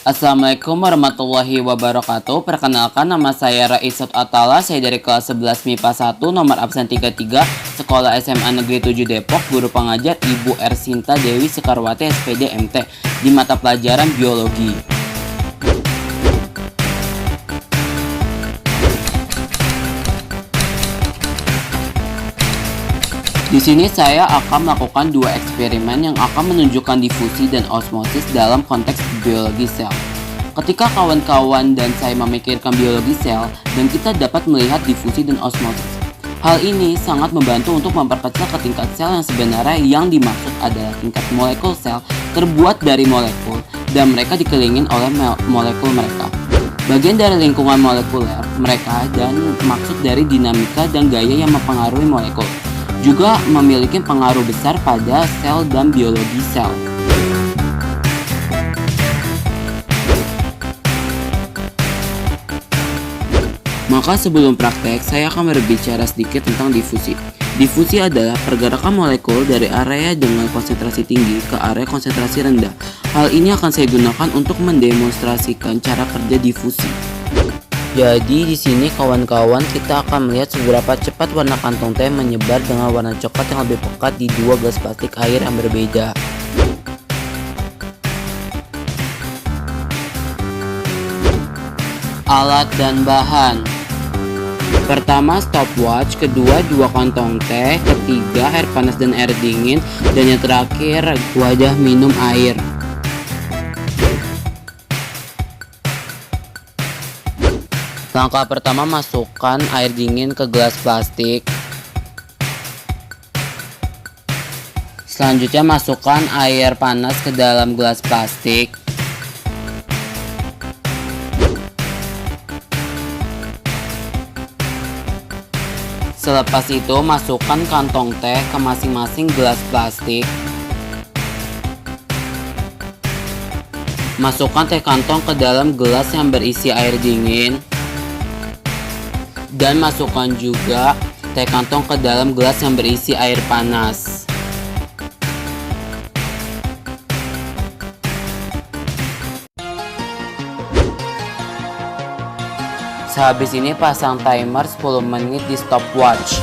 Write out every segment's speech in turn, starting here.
Assalamualaikum warahmatullahi wabarakatuh. Perkenalkan, nama saya Raisat Atala. Saya dari kelas 11 MIPA 1 nomor absen 33 Sekolah SMA Negeri 7 Depok. Guru pengajar Ibu Ersinta Dewi Sekarwati SPD MT di mata pelajaran biologi. Di sini saya akan melakukan dua eksperimen yang akan menunjukkan difusi dan osmosis dalam konteks biologi sel. Ketika kawan-kawan dan saya memikirkan biologi sel, dan kita dapat melihat difusi dan osmosis. Hal ini sangat membantu untuk memperkecil ke tingkat sel yang sebenarnya. Yang dimaksud adalah tingkat molekul sel terbuat dari molekul dan mereka dikelilingin oleh molekul mereka. Bagian dari lingkungan molekuler mereka dan maksud dari dinamika dan gaya yang mempengaruhi molekul juga memiliki pengaruh besar pada sel dan biologi sel. Maka sebelum praktek, saya akan berbicara sedikit tentang difusi. Difusi adalah pergerakan molekul dari area dengan konsentrasi tinggi ke area konsentrasi rendah. Hal ini akan saya gunakan untuk mendemonstrasikan cara kerja difusi. Jadi di sini kawan-kawan, kita akan melihat seberapa cepat warna kantong teh menyebar dengan warna coklat yang lebih pekat di dua gelas plastik air yang berbeda. Alat dan bahan. Pertama, stopwatch, kedua dua kantong teh, ketiga air panas dan air dingin, dan yang terakhir wadah minum air. Langkah pertama, masukkan air dingin ke gelas plastik. Selanjutnya masukkan air panas ke dalam gelas plastik. Selepas itu masukkan kantong teh ke masing-masing gelas plastik. Masukkan teh kantong ke dalam gelas yang berisi air dingin. Dan masukkan juga teh kantong ke dalam gelas yang berisi air panas. Sehabis ini pasang timer 10 menit di stopwatch.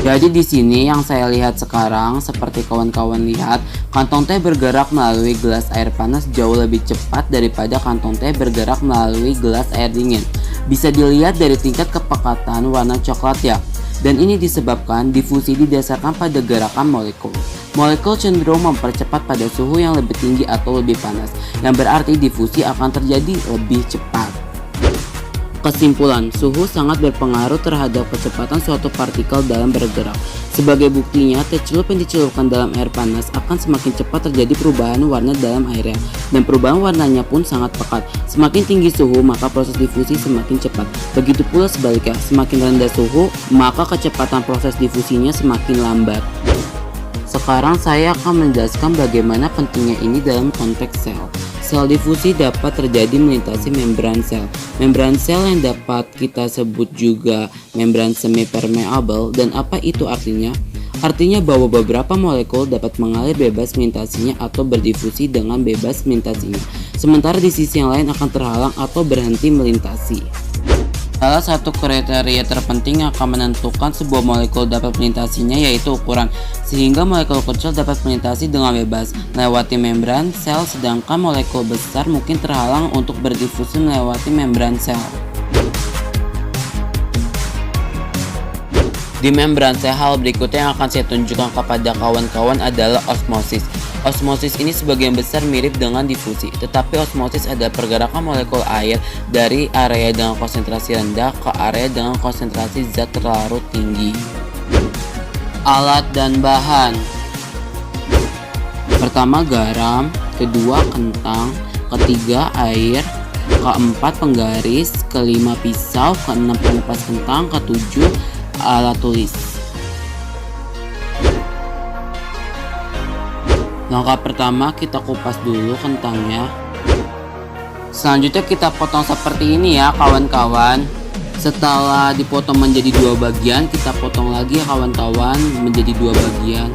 Jadi di sini yang saya lihat sekarang, seperti kawan-kawan lihat, kantong teh bergerak melalui gelas air panas jauh lebih cepat daripada kantong teh bergerak melalui gelas air dingin. Bisa dilihat dari tingkat kepekatan warna coklat ya. Dan ini disebabkan difusi didasarkan pada gerakan molekul. Molekul cenderung mempercepat pada suhu yang lebih tinggi atau lebih panas, yang berarti difusi akan terjadi lebih cepat. Kesimpulan, suhu sangat berpengaruh terhadap kecepatan suatu partikel dalam bergerak. Sebagai buktinya, teh celup yang dicelupkan dalam air panas akan semakin cepat terjadi perubahan warna dalam airnya, dan perubahan warnanya pun sangat pekat. Semakin tinggi suhu, maka proses difusi semakin cepat. Begitu pula sebaliknya, semakin rendah suhu, maka kecepatan proses difusinya semakin lambat. Sekarang saya akan menjelaskan bagaimana pentingnya ini dalam konteks sel. Sel difusi dapat terjadi melintasi membran sel. Membran sel yang dapat kita sebut juga membran semi permeable. Dan apa itu artinya? Artinya bahwa beberapa molekul dapat mengalir bebas melintasinya atau berdifusi dengan bebas melintasinya, sementara di sisi yang lain akan terhalang atau berhenti melintasi. Salah satu kriteria terpenting yang akan menentukan sebuah molekul dapat melintasinya yaitu ukuran, sehingga molekul kecil dapat melintasi dengan bebas melewati membran sel, sedangkan molekul besar mungkin terhalang untuk berdifusi melewati membran sel. Di membran sel, hal berikutnya yang akan saya tunjukkan kepada kawan-kawan adalah osmosis. Osmosis ini sebagian besar mirip dengan difusi, tetapi osmosis adalah pergerakan molekul air dari area dengan konsentrasi rendah ke area dengan konsentrasi zat terlarut tinggi. Alat dan bahan. Pertama garam, kedua kentang, ketiga air, keempat penggaris, kelima pisau, keenam pengupas kentang, ketujuh alat tulis. Langkah pertama, kita kupas dulu kentangnya. Selanjutnya kita potong seperti ini ya kawan-kawan. Setelah dipotong menjadi dua bagian, kita potong lagi ya kawan-kawan menjadi dua bagian.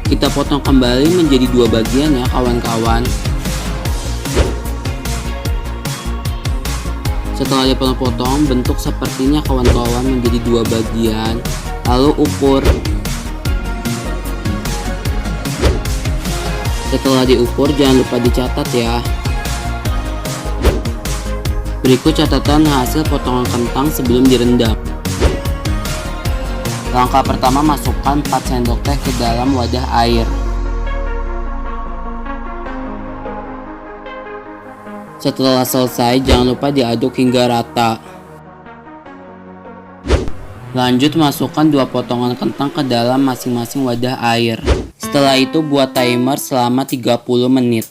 Kita potong kembali menjadi dua bagian ya kawan-kawan. Setelah dipotong-potong, bentuk sepertinya kawan-kawan menjadi dua bagian. Lalu ukur. Setelah diukur, jangan lupa dicatat ya. Berikut catatan hasil potongan kentang sebelum direndam. Langkah pertama, masukkan 4 sendok teh ke dalam wadah air. Setelah selesai, jangan lupa diaduk hingga rata. Lanjut, masukkan 2 potongan kentang ke dalam masing-masing wadah air. Setelah itu, buat timer selama 30 menit.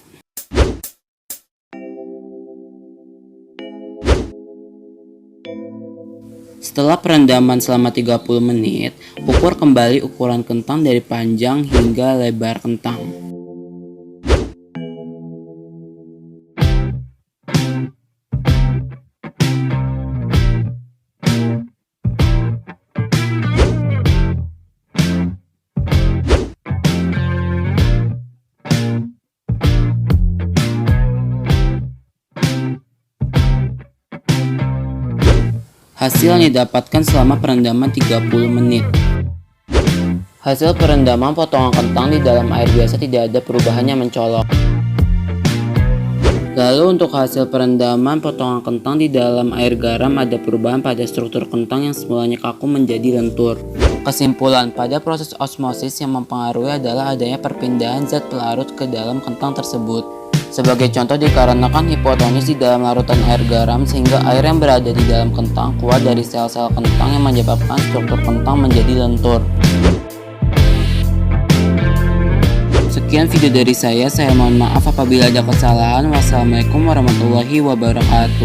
Setelah perendaman selama 30 menit, ukur kembali ukuran kentang dari panjang hingga lebar kentang. Hasil yang didapatkan selama perendaman 30 menit. Hasil perendaman potongan kentang di dalam air biasa tidak ada perubahannya mencolok. Lalu untuk hasil perendaman potongan kentang di dalam air garam ada perubahan pada struktur kentang yang semulanya kaku menjadi lentur. Kesimpulan, pada proses osmosis yang mempengaruhi adalah adanya perpindahan zat pelarut ke dalam kentang tersebut. Sebagai contoh, dikarenakan hipotonis di dalam larutan air garam sehingga air yang berada di dalam kentang keluar dari sel-sel kentang yang menyebabkan struktur kentang menjadi lentur. Sekian video dari saya mohon maaf apabila ada kesalahan. Wassalamualaikum warahmatullahi wabarakatuh.